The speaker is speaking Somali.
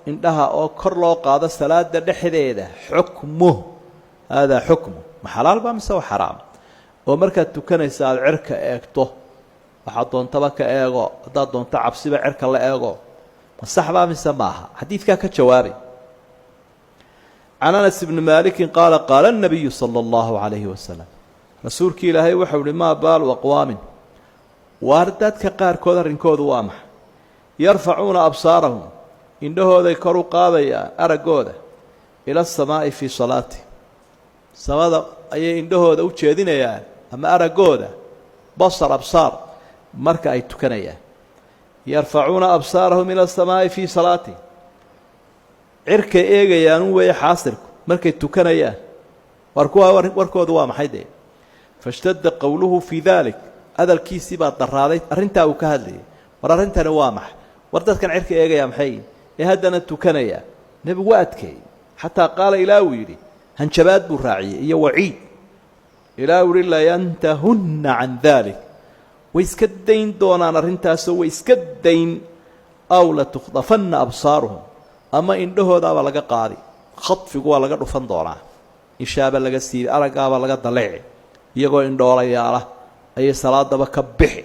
indhaha oo kor loo qaado salaada dhexdeeda xukmuhu hada xukmu ma xalaal ba mise waa xaraam oo markaad tukanaysa aad cirka eegto waxaad doontaba ka eego haddaad doonto cabsiba cirka la eego ma sax baa mise maaha xadiidkaa ka jawaabay can anas ibni maalikin qaala qaala الnabiyu salى اllahu عalayhi wasalam rasuulkii ilaahay waxau uhi maa baalu aqwaamin waar dadka qaarkood arrinkoodu waa maxay yarfacuuna absaarahum indhahooday kor u qaadayaan araggooda ila asamaa'i fii salaati samada ayay indhahooda u jeedinayaan ama araggooda basar absaar marka ay tukanayaan yarfacuuna absaarahum ila asamaa'i fii salaati cirkay eegayaan u weeye xaasilku markay tukanayaan war kuwaa warkoodu waa maxay dee fashtadda qowluhu fii daalik hadalkiisii baa daraaday arrintaa uu ka hadlayay war arrintani waa maxay war dadkan cirka eegayaa maxay ee haddana tukanaya nebigu waa adkeeyey xataa qaala ilaa uu yidhi hanjabaad buu raaciyey iyo waciid ilaa uu yihi layantahunna can daalik way iska dayn doonaan arrintaasoo way iska dayn aw latukhdafanna absaaruhum ama indhahoodaabaa laga qaadi khadfigu waa laga dhufan doonaa ishaaba laga siibi araggaabaa laga daleeci iyagoo indhoolayaala ayay salaadaba ka bixi